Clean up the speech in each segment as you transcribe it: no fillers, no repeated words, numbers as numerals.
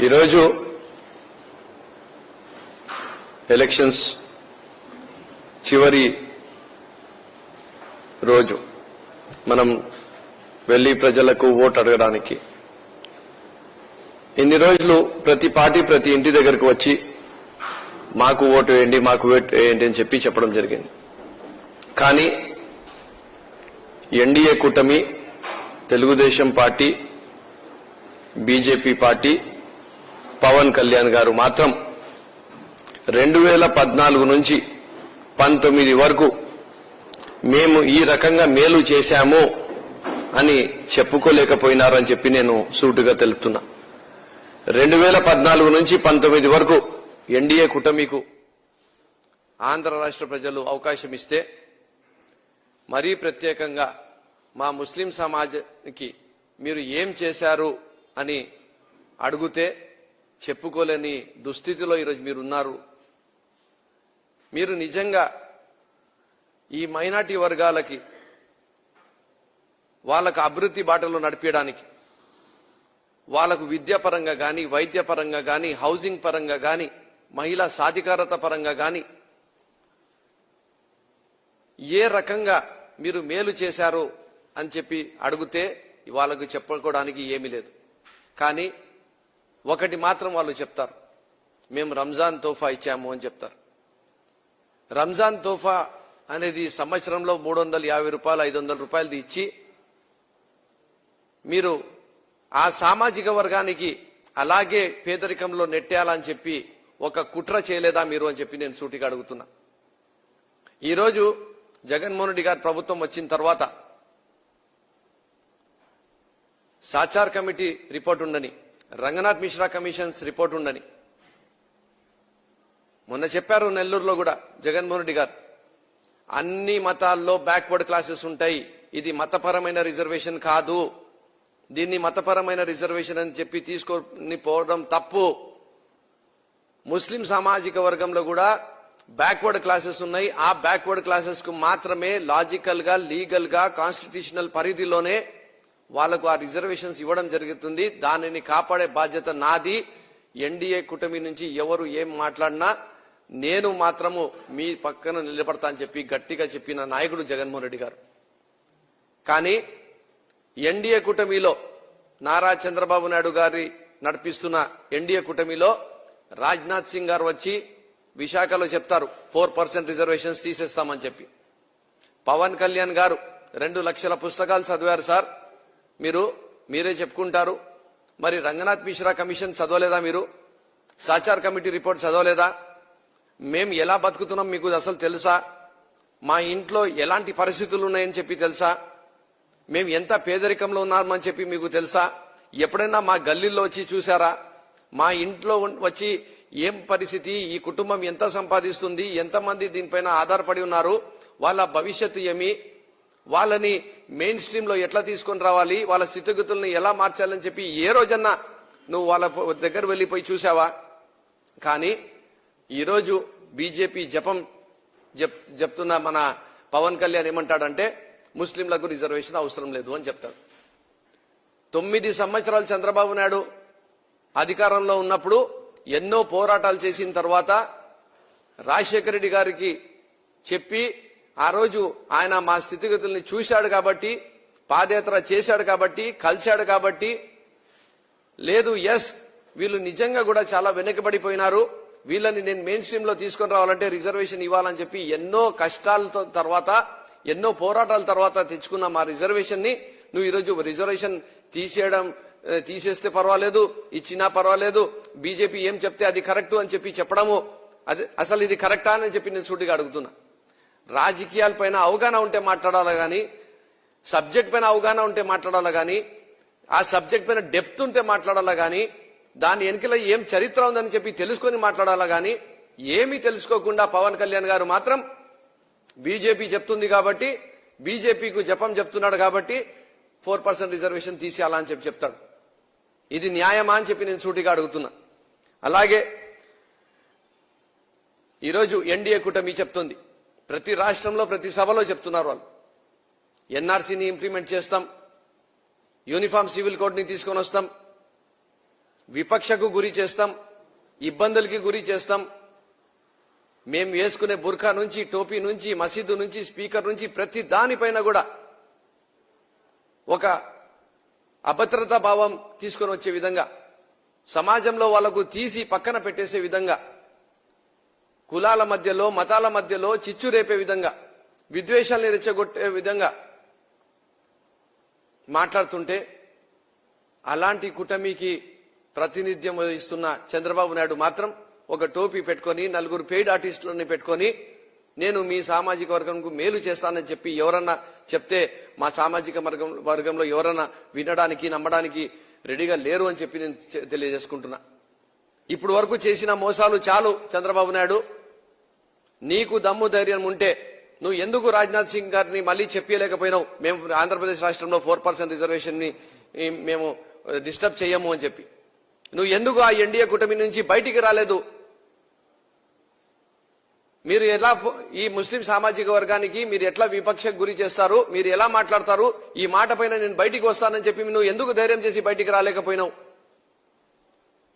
ఈరోజు ఎలక్షన్స్ చివరి రోజు మనం వెళ్లి ప్రజలకు ఓటు అడగడానికి ఇన్ని రోజులు ప్రతి పార్టీ ప్రతి ఇంటి దగ్గరకు వచ్చి మాకు ఓటు వేయండి మాకు ఓటు వేయండి అని చెప్పడం జరిగింది. కానీ ఎన్డీఏ కూటమి, Telugu Desam party, BJP party, Pawan Kalyan గారు మాత్రం 2014 నుంచి 19 వరకు మేము ఈ రకంగా మేలు చేశాము అని చెప్పుకోలేకపోయినారని చెప్పి నేను సూటిగా తెలుపుతున్నా. 2014 నుంచి 19 వరకు ఎన్డీఏ కూటమికు ఆంధ్ర రాష్ట్ర ప్రజలు అవకాశం ఇస్తే మరీ ప్రత్యేకంగా మా ముస్లిం సమాజానికి మీరు ఏం చేశారు అని అడిగితే చెప్పుకోలేని దుస్థితిలో ఈరోజు మీరున్నారు. మీరు నిజంగా ఈ మైనార్టీ వర్గాలకి వాళ్ళకు అభివృద్ధి బాటలో నడిపించడానికి, వాళ్లకు విద్యాపరంగా కానీ, వైద్యపరంగా కానీ, హౌసింగ్ పరంగా కానీ, మహిళా సాధికారత పరంగా కానీ ఏ రకంగా మీరు మేలు చేశారు అని చెప్పి అడిగితే వాళ్ళకు చెప్పుకోవడానికి ఏమీ లేదు. కానీ ఒకటి మాత్రం వాళ్ళు చెప్తారు, మేము రంజాన్ తోఫా ఇచ్చాము అని చెప్తారు. రంజాన్ తోఫా అనేది సంవత్సరంలో 350 రూపాయలు 500 రూపాయలది ఇచ్చి మీరు ఆ సామాజిక వర్గానికి అలాగే పేదరికంలో నెట్టేయాలని చెప్పి ఒక కుట్ర చేయలేదా మీరు అని చెప్పి నేను సూటిగా అడుగుతున్నా. ఈరోజు జగన్మోహన్ రెడ్డి గారి ప్రభుత్వం వచ్చిన తర్వాత సాచార్ కమిటీ రిపోర్ట్ ఉండని, రంగనాథ్ మిశ్రా కమిషన్స్ రిపోర్ట్ ఉండని మొన్న చెప్పారు నెల్లూరులో కూడా జగన్మోహన్ రెడ్డి గారు, అన్ని మతాల్లో బ్యాక్వర్డ్ క్లాసెస్ ఉంటాయి, ఇది మతపరమైన రిజర్వేషన్ కాదు, దీన్ని మతపరమైన రిజర్వేషన్ అని చెప్పి తీసుకొని పోవడం తప్పు. ముస్లిం సామాజిక వర్గంలో కూడా బ్యాక్వర్డ్ క్లాసెస్ ఉన్నాయి. ఆ బ్యాక్వర్డ్ క్లాసెస్ కు మాత్రమే లాజికల్ గా, లీగల్ గా, కాన్స్టిట్యూషనల్ పరిధిలోనే వాళ్లకు ఆ రిజర్వేషన్స్ ఇవ్వడం జరుగుతుంది. దానిని కాపాడే బాధ్యత నాది. ఎన్డీఏ కూటమి నుంచి ఎవరు ఏం మాట్లాడినా నేను మాత్రము మీ పక్కన నిలబడతా అని చెప్పి గట్టిగా చెప్పిన నాయకుడు జగన్మోహన్ రెడ్డి గారు. కానీ ఎన్డీఏ కూటమిలో నారా చంద్రబాబు నాయుడు గారి నడిపిస్తున్న ఎన్డీఏ కూటమిలో రాజ్నాథ్ సింగ్ గారు వచ్చి విశాఖలో చెప్తారు 4% రిజర్వేషన్స్ తీసేస్తామని చెప్పి. పవన్ కళ్యాణ్ గారు 2 లక్షల పుస్తకాలు చదివారు సార్, మీరే చెప్పుకుంటారు. మరి రంగనాథ్ మిశ్రా కమిషన్ చదవలేదా మీరు? సాచార్ కమిటీ రిపోర్ట్ చదవలేదా? మేము ఎలా బతుకుతున్నాం మీకు అసలు తెలుసా? మా ఇంట్లో ఎలాంటి పరిస్థితులు ఉన్నాయని చెప్పి తెలుసా? మేము ఎంత పేదరికంలో ఉన్నామని చెప్పి మీకు తెలుసా? ఎప్పుడైనా మా గల్లీల్లో వచ్చి చూసారా? మా ఇంట్లో వచ్చి ఏం పరిస్థితి, ఈ కుటుంబం ఎంత సంపాదిస్తుంది, ఎంతమంది దీనిపైన ఆధారపడి ఉన్నారు, వాళ్ళ భవిష్యత్తు ఏమి, వాళ్ళని మెయిన్ స్ట్రీమ్ లో ఎట్లా తీసుకొని రావాలి, వాళ్ళ స్థితిగతులను ఎలా మార్చాలని చెప్పి ఏ రోజన్నా నువ్వు వాళ్ళ దగ్గర వెళ్లిపోయి చూసావా? కానీ ఈరోజు బీజేపీ చెప్తున్న మన పవన్ కళ్యాణ్ ఏమంటాడంటే ముస్లింలకు రిజర్వేషన్ అవసరం లేదు అని చెప్తాడు. 9 సంవత్సరాలు చంద్రబాబు నాయుడు అధికారంలో ఉన్నప్పుడు ఎన్నో పోరాటాలు చేసిన తర్వాత రాజశేఖర రెడ్డి గారికి చెప్పి ఆ రోజు ఆయన మా స్థితిగతుల్ని చూశాడు కాబట్టి, పాదయాత్ర చేశాడు కాబట్టి, కలిశాడు కాబట్టి, లేదు ఎస్ వీళ్ళు నిజంగా కూడా చాలా వెనకబడిపోయినారు, వీళ్ళని నేను మెయిన్ స్ట్రీమ్ లో తీసుకొని రావాలంటే రిజర్వేషన్ ఇవ్వాలని చెప్పి ఎన్నో కష్టాలతో తర్వాత, ఎన్నో పోరాటాల తర్వాత తెచ్చుకున్న మా రిజర్వేషన్ ని నువ్వు ఈరోజు రిజర్వేషన్ తీసేస్తే పర్వాలేదు, ఇచ్చినా పర్వాలేదు, బీజేపీ ఏం చెప్తే అది కరెక్ట్ అని చెప్పి చెప్పడము, అది అసలు ఇది కరెక్టా అని చెప్పి నేను సూటిగా అడుగుతున్నా. రాజకీయాలపైన అవగాహన ఉంటే మాట్లాడాలా గానీ, సబ్జెక్ట్ పైన అవగాహన ఉంటే మాట్లాడాలా గానీ, ఆ సబ్జెక్ట్ పైన డెప్త్ ఉంటే మాట్లాడాలా గానీ, దాని వెనుకల ఏం చరిత్ర ఉందని చెప్పి తెలుసుకొని మాట్లాడాలా గానీ, ఏమీ తెలుసుకోకుండా పవన్ కళ్యాణ్ గారు మాత్రం బీజేపీ చెప్తుంది కాబట్టి, బీజేపీకు జపం చెప్తున్నాడు కాబట్టి 4% రిజర్వేషన్ తీసేయాలా అని చెప్పి చెప్తాడు. ఇది న్యాయమా అని చెప్పి నేను సూటిగా అడుగుతున్నా. అలాగే ఈరోజు ఎన్డీఏ కూటమి చెప్తుంది, ప్రతి రాష్ట్రంలో ప్రతి సభలో చెప్తున్నారు వాళ్ళు, ఎన్ఆర్సీని ఇంప్లిమెంట్ చేస్తాం, యూనిఫామ్ సివిల్ కోడ్ ని తీసుకొని వస్తాం, విపక్షకు గురి చేస్తాం, ఇబ్బందులకి గురి చేస్తాం. మేము వేసుకునే బుర్ఖా నుంచి, టోపీ నుంచి, మసీదు నుంచి, స్పీకర్ నుంచి ప్రతి దానిపైన కూడా ఒక అభద్రతా భావం తీసుకొని వచ్చే విధంగా, సమాజంలో వాళ్లకు తీసి పక్కన పెట్టేసే విధంగా, కులాల మధ్యలో, మతాల మధ్యలో చిచ్చు రేపే విధంగా, విద్వేషాలను రెచ్చగొట్టే విధంగా మాట్లాడుతుంటే, అలాంటి కూటమికి ప్రాతినిధ్యం వహిస్తున్న చంద్రబాబు నాయుడు మాత్రం ఒక టోపీ పెట్టుకొని, నలుగురు పెయిడ్ ఆర్టిస్టులని పెట్టుకొని, నేను మీ సామాజిక వర్గంకు మేలు చేస్తానని చెప్పి ఎవరన్నా చెప్తే మా సామాజిక వర్గంలో ఎవరన్నా వినడానికి, నమ్మడానికి రెడీగా లేరు అని చెప్పి నేను తెలియజేసుకుంటున్నా. ఇప్పుడు వరకు చేసిన మోసాలు చాలు చంద్రబాబు నాయుడు. నీకు దమ్ము ధైర్యం ఉంటే నువ్వు ఎందుకు రాజ్నాథ్ సింగ్ గారిని మళ్ళీ చెప్పలేకపోయినావు, మేము ఆంధ్రప్రదేశ్ రాష్ట్రంలో 4% రిజర్వేషన్ ని మేము డిస్టర్బ్ చేయము అని చెప్పి? నువ్వు ఎందుకు ఆ ఎన్డీఏ కూటమి నుంచి బయటికి రాలేదు? మీరు ఎలా ఈ ముస్లిం సామాజిక వర్గానికి మీరు ఎట్లా విపక్షకు గురి చేస్తారు, మీరు ఎలా మాట్లాడతారు, ఈ మాట పైన నేను బయటికి వస్తానని చెప్పి నువ్వు ఎందుకు ధైర్యం చేసి బయటికి రాలేకపోయినావు?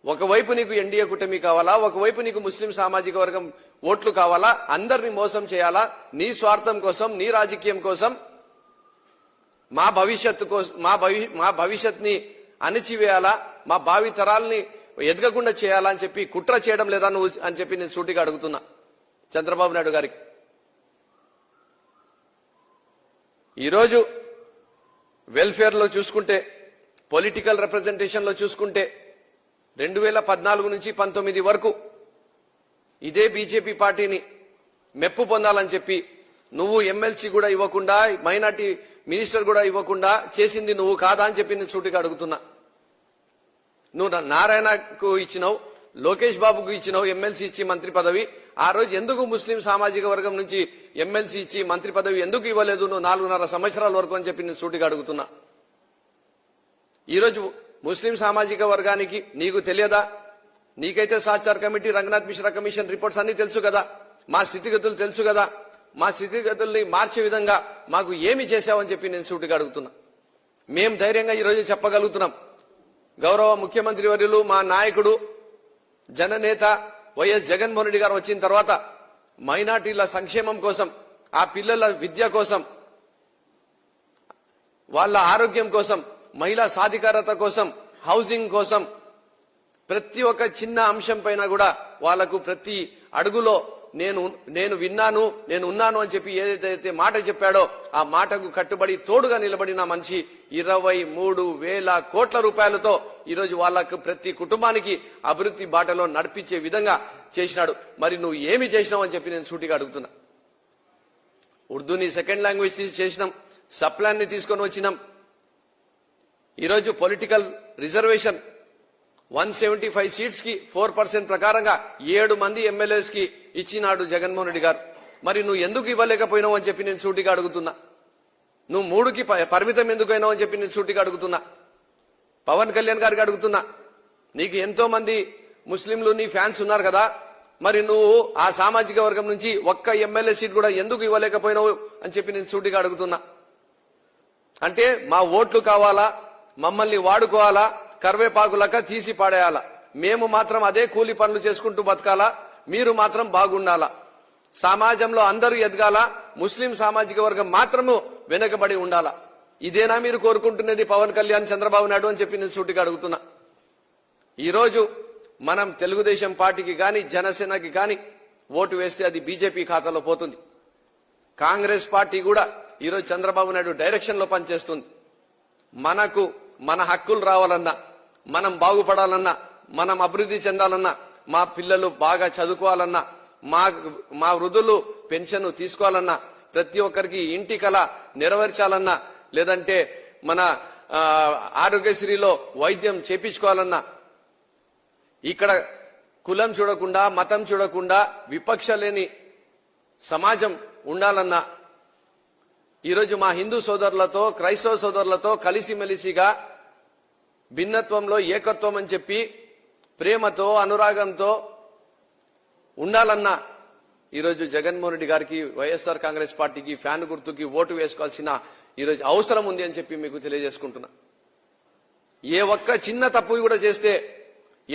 ఒకవైపు నీకు ఎన్డీఏ కూటమి కావాలా, ఒకవైపు నీకు ముస్లిం సామాజిక వర్గం ఓట్లు కావాలా, అందరినీ మోసం చేయాలా, నీ స్వార్థం కోసం, నీ రాజకీయం కోసం, మా భవిష్యత్తు కోసం, మా భవిష్యత్ని అణిచివేయాలా, మా భావి తరాలని ఎదగకుండా చేయాలా అని చెప్పి కుట్ర చేయడం లేదా నువ్వు అని చెప్పి నేను సూటిగా అడుగుతున్నా చంద్రబాబు నాయుడు గారికి. ఈరోజు వెల్ఫేర్ లో చూసుకుంటే, పొలిటికల్ రిప్రజెంటేషన్ లో చూసుకుంటే 2014 నుంచి 19 వరకు ఇదే బీజేపీ పార్టీని మెప్పు పొందాలని చెప్పి నువ్వు ఎమ్మెల్సీ కూడా ఇవ్వకుండా, మైనార్టీ మినిస్టర్ కూడా ఇవ్వకుండా చేసింది నువ్వు కాదా అని చెప్పి నేను సూటిగా అడుగుతున్నా. నువ్వు నారాయణకు ఇచ్చినావు, లోకేష్ బాబుకు ఇచ్చినావు ఎమ్మెల్సీ ఇచ్చి మంత్రి పదవి. ఆ రోజు ఎందుకు ముస్లిం సామాజిక వర్గం నుంచి ఎమ్మెల్సీ ఇచ్చి మంత్రి పదవి ఎందుకు ఇవ్వలేదు నువ్వు 4.5 సంవత్సరాల వరకు అని చెప్పి నేను సూటిగా అడుగుతున్నా. ఈరోజు ముస్లిం సామాజిక వర్గానికి నీకు తెలియదా? నీకైతే Sachar committee, Ranganath Mishra commission reports అన్ని తెలుసు కదా, మా స్థితిగతులు తెలుసు కదా. మా స్థితిగతుల్ని మార్చే విధంగా మాకు ఏమి చేశావని చెప్పి నేను సూటిగా అడుగుతున్నా. మేం ధైర్యంగా ఈరోజు చెప్పగలుగుతున్నాం, గౌరవ ముఖ్యమంత్రి వర్యులు, మా నాయకుడు, జననేత వైఎస్ జగన్మోహన్ రెడ్డి గారు వచ్చిన తర్వాత మైనార్టీల సంక్షేమం కోసం, ఆ పిల్లల విద్య కోసం, వాళ్ళ ఆరోగ్యం కోసం, మహిళా సాధికారత కోసం, హౌసింగ్ కోసం, ప్రతి ఒక్క చిన్న అంశం పైన కూడా వాళ్లకు ప్రతి అడుగులో నేను విన్నాను, నేను ఉన్నాను అని చెప్పి ఏదైతే మాట చెప్పాడో ఆ మాటకు కట్టుబడి తోడుగా నిలబడిన మనిషి 23,000 కోట్ల రూపాయలతో ఈరోజు వాళ్లకు ప్రతి కుటుంబానికి అభివృద్ధి బాటలో నడిపించే విధంగా చేసినాడు. మరి నువ్వు ఏమి చేసినావు అని చెప్పి నేను సూటిగా అడుగుతున్నా. ఉర్దూని సెకండ్ లాంగ్వేజ్ చేసినాం, సప్లాన్ ని తీసుకొని వచ్చినాం. ఈరోజు పొలిటికల్ రిజర్వేషన్ 175 సీట్స్ కి 4% ప్రకారంగా 7 మంది ఎమ్మెల్యేస్ కి ఇచ్చినాడు జగన్మోహన్ రెడ్డి గారు. మరి నువ్వు ఎందుకు ఇవ్వలేకపోయినావు అని చెప్పి నేను సూటిగా అడుగుతున్నా. నువ్వు 3కి పరిమితం ఎందుకు అయినావు అని చెప్పి నేను సూటిగా అడుగుతున్నా. పవన్ కళ్యాణ్ గారికి అడుగుతున్నా, నీకు ఎంతో మంది ముస్లింలు నీ ఫ్యాన్స్ ఉన్నారు కదా, మరి నువ్వు ఆ సామాజిక వర్గం నుంచి ఒక్క ఎమ్మెల్యే సీట్ కూడా ఎందుకు ఇవ్వలేకపోయినావు అని చెప్పి నేను సూటిగా అడుగుతున్నా. అంటే మా ఓట్లు కావాలా, మమ్మల్ని వాడుకోవాలా, కరివేపాకులక తీసి పాడేయాలా, మేము మాత్రం అదే కూలి పనులు చేసుకుంటూ బతకాలా, మీరు మాత్రం బాగుండాలా, సమాజంలో అందరూ ఎదగాలా, ముస్లిం సామాజిక వర్గం మాత్రము వెనకబడి ఉండాలా. ఇదేనా మీరు కోరుకుంటున్నది పవన్ కళ్యాణ్, చంద్రబాబు నాయుడు అని చెప్పి నేను సూటిగా అడుగుతున్నా. ఈరోజు మనం తెలుగుదేశం పార్టీకి గాని, జనసేనకి గాని ఓటు వేస్తే అది బీజేపీ ఖాతాలో పోతుంది. కాంగ్రెస్ పార్టీ కూడా ఈరోజు చంద్రబాబు నాయుడు డైరెక్షన్ లో పనిచేస్తుంది. మనకు మన హక్కులు రావాలన్నా, మనం బాగుపడాలన్నా, మనం అభివృద్ధి చెందాలన్నా, మా పిల్లలు బాగా చదువుకోవాలన్నా, మా వృద్ధులు పెన్షన్ తీసుకోవాలన్నా, ప్రతి ఒక్కరికి ఇంటి కళ నెరవేర్చాలన్నా, లేదంటే మన ఆరోగ్యశ్రీలో వైద్యం చేపించుకోవాలన్నా, ఇక్కడ కులం చూడకుండా, మతం చూడకుండా విపక్ష లేని సమాజం ఉండాలన్నా, ఈరోజు మా హిందూ సోదరులతో, క్రైస్తవ సోదరులతో కలిసిమెలిసిగా భిన్నత్వంలో ఏకత్వం అని చెప్పి ప్రేమతో, అనురాగంతో ఉండాలన్నా ఈరోజు జగన్మోహన్ రెడ్డి గారికి, వైఎస్ఆర్ కాంగ్రెస్ పార్టీకి, ఫ్యాన్ గుర్తుకి ఓటు వేసుకోవాల్సిన ఈరోజు అవసరం ఉంది అని చెప్పి మీకు తెలియజేసుకుంటున్నా. ఏ ఒక్క చిన్న తప్పు కూడా చేస్తే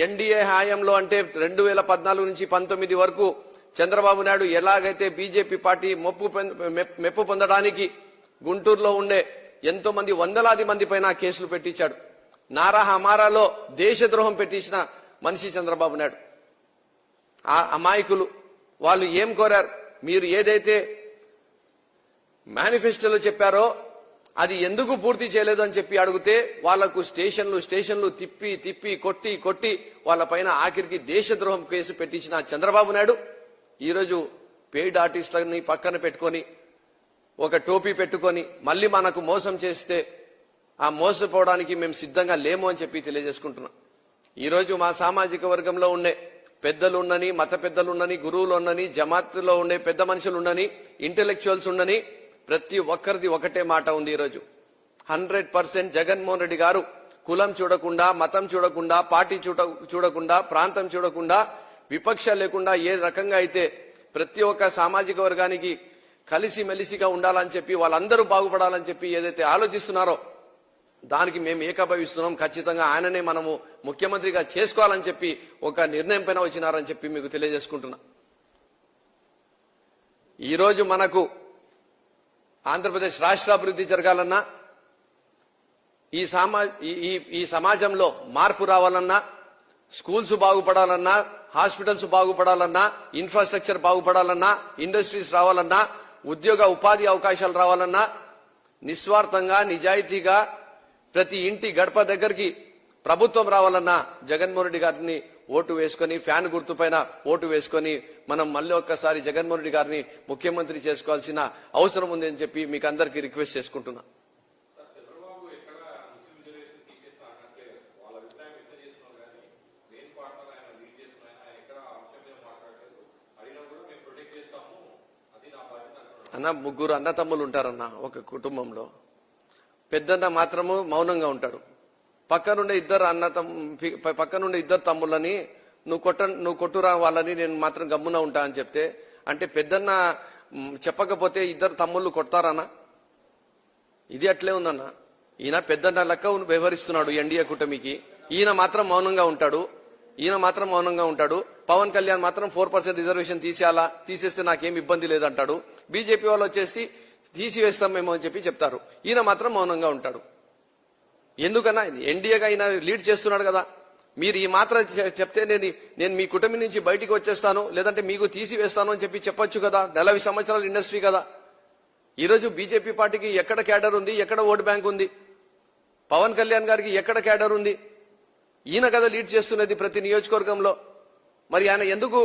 ఎన్డీఏ హాయంలో అంటే 2014 నుంచి 19 వరకు చంద్రబాబు నాయుడు ఎలాగైతే బీజేపీ పార్టీ మెప్పు పొందడానికి గుంటూరులో ఉండే ఎంతో మంది వందలాది మంది పైన కేసులు పెట్టించాడు. నారా హమారాలో దేశద్రోహం పెట్టించిన మనిషి చంద్రబాబు నాయుడు. ఆ అమాయకులు వాళ్ళు ఏం కోరారు? మీరు ఏదైతే మేనిఫెస్టోలో చెప్పారో అది ఎందుకు పూర్తి చేయలేదు అని చెప్పి అడిగితే వాళ్లకు స్టేషన్లు తిప్పి కొట్టి వాళ్ళ పైన ఆఖరికి దేశద్రోహం కేసు పెట్టించిన చంద్రబాబు నాయుడు ఈరోజు పెయిడ్ ఆర్టిస్టులని పక్కన పెట్టుకొని ఒక టోపీ పెట్టుకొని మళ్ళీ మనకు మోసం చేస్తే ఆ మోసపోవడానికి మేము సిద్ధంగా లేము అని చెప్పి తెలియజేసుకుంటున్నాం. ఈరోజు మా సామాజిక వర్గంలో ఉండే పెద్దలు ఉండని, మత పెద్దలు ఉండని, గురువులు ఉండని, జమాత్లో ఉండే పెద్ద మనుషులు ఉండని, ఇంటెలెక్చువల్స్ ఉండని, ప్రతి ఒక్కరిది ఒకటే మాట ఉంది. ఈరోజు 100% జగన్మోహన్ రెడ్డి గారు కులం చూడకుండా, మతం చూడకుండా, పార్టీ చూడకుండా, ప్రాంతం చూడకుండా, విపక్ష లేకుండా ఏ రకంగా అయితే ప్రతి ఒక్క సామాజిక వర్గానికి కలిసి మెలిసిగా ఉండాలని చెప్పి వాళ్ళందరూ బాగుపడాలని చెప్పి ఏదైతే ఆలోచిస్తున్నారో దానికి మేము ఏకీభవిస్తున్నాం. ఖచ్చితంగా ఆయననే మనము ముఖ్యమంత్రిగా చేసుకోవాలని చెప్పి ఒక నిర్ణయం పైన వచ్చినారని చెప్పి మీకు తెలియజేసుకుంటున్నా. ఈరోజు మనకు ఆంధ్రప్రదేశ్ రాష్ట్ర అభివృద్ధి జరగాలన్నా, ఈ సమాజంలో మార్పు రావాలన్నా, స్కూల్స్ బాగుపడాలన్నా, హాస్పిటల్స్ బాగుపడాలన్నా, ఇన్ఫ్రాస్ట్రక్చర్ బాగుపడాలన్నా, ఇండస్ట్రీస్ రావాలన్నా, ఉద్యోగ ఉపాధి అవకాశాలు రావాలన్నా, నిస్వార్థంగా నిజాయితీగా ప్రతి ఇంటి గడప దగ్గరికి ప్రభుత్వం రావాలన్నా జగన్మోహన్ రెడ్డి గారిని ఓటు వేసుకొని, ఫ్యాన్ గుర్తుపైన ఓటు వేసుకొని మనం మళ్ళీ ఒక్కసారి జగన్మోహన్ రెడ్డి గారిని ముఖ్యమంత్రి చేసుకోవాల్సిన అవసరం ఉంది అని చెప్పి మీకు అందరికీ రిక్వెస్ట్ చేసుకుంటున్నా. అన్న, ముగ్గురు అన్న తమ్ములు ఉంటారన్న ఒక కుటుంబంలో. పెద్దన్న మాత్రము మౌనంగా ఉంటాడు. పక్కనుండే ఇద్దరు తమ్ముళ్ళని నువ్వు కొట్టురా వాళ్ళని నేను మాత్రం గమ్మున ఉంటా అని చెప్తే, అంటే పెద్దన్న చెప్పకపోతే ఇద్దరు తమ్ముళ్ళు కొడతారన్నా? ఇది అట్లే ఉందన్న. ఈయన పెద్దన్న లెక్క వ్యవహరిస్తున్నాడు ఎన్డీఏ కూటమికి. ఈయన మాత్రం మౌనంగా ఉంటాడు. పవన్ కళ్యాణ్ మాత్రం 4% రిజర్వేషన్ తీసేస్తే నాకేం ఇబ్బంది లేదంటాడు. బీజేపీ వాళ్ళు వచ్చేసి తీసివేస్తాం మేము అని చెప్పి చెప్తారు. ఈయన మాత్రం మౌనంగా ఉంటాడు. ఎందుకన్నా? ఎన్డీఏగా ఆయన లీడ్ చేస్తున్నాడు కదా. మీరు ఈ మాత్రం చెప్తే నేను మీ కుటుంబం నుంచి బయటికి వచ్చేస్తాను, లేదంటే మీకు తీసివేస్తాను అని చెప్పి చెప్పొచ్చు కదా. 40 సంవత్సరాల ఇండస్ట్రీ కదా. ఈరోజు బీజేపీ పార్టీకి ఎక్కడ క్యాడర్ ఉంది, ఎక్కడ ఓటు బ్యాంక్ ఉంది? పవన్ కళ్యాణ్ గారికి ఎక్కడ క్యాడర్ ఉంది? ఈయన కదా లీడ్ చేస్తున్నది ప్రతి నియోజకవర్గంలో. మరి ఆయన ఎందుకు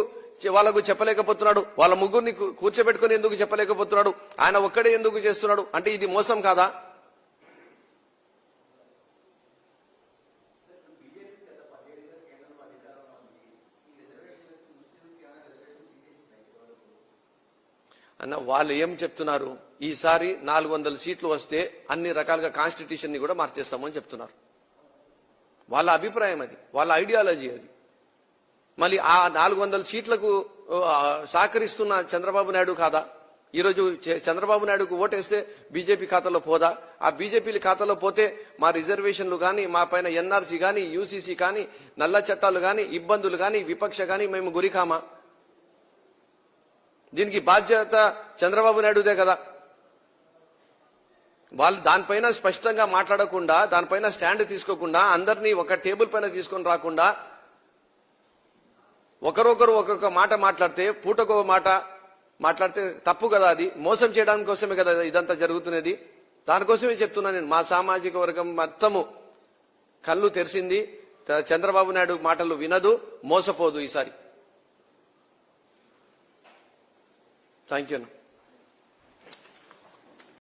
వాళ్ళకు చెప్పలేకపోతున్నాడు? వాళ్ళ ముగ్గురిని కూర్చోబెట్టుకుని ఎందుకు చెప్పలేకపోతున్నాడు? ఆయన ఒక్కడే ఎందుకు చేస్తున్నాడు? అంటే ఇది మోసం కాదా? అన్న, వాళ్ళు ఏం చెప్తున్నారు? ఈసారి 400 సీట్లు వస్తే అన్ని రకాలుగా కాన్స్టిట్యూషన్ ని కూడా మార్చేస్తామని చెప్తున్నారు. వాళ్ళ అభిప్రాయం అది, వాళ్ళ ఐడియాలజీ అది. మళ్ళీ ఆ 400 సీట్లకు సహకరిస్తున్న చంద్రబాబు నాయుడు కాదా? ఈరోజు చంద్రబాబు నాయుడుకు ఓటేస్తే బీజేపీ ఖాతాలో పోదా? ఆ బీజేపీ ఖాతాలో పోతే మా రిజర్వేషన్లు కానీ, మా పైన ఎన్ఆర్సీ కానీ, యూసీసీ కానీ, నల్ల చట్టాలు కానీ, ఇబ్బందులు కానీ, విపక్ష కానీ మేము గురికామా? దీనికి బాధ్యత చంద్రబాబు నాయుడుదే కదా. వాళ్ళు దానిపైన స్పష్టంగా మాట్లాడకుండా, దానిపైన స్టాండ్ తీసుకోకుండా, అందరినీ ఒక టేబుల్ పైన తీసుకొని రాకుండా ఒకరొకరు ఒక్కొక్క మాట మాట్లాడితే, పూటకో మాట మాట్లాడితే తప్పు కదా. అది మోసం చేయడానికి కోసమే కదా ఇదంతా జరుగుతున్నది. దానికోసమే చెప్తున్నా నేను. మా సామాజిక వర్గం మొత్తము కళ్ళు తెరిచింది. చంద్రబాబు నాయుడు మాటలు వినదు, మోసపోదు ఈసారి. Thank you.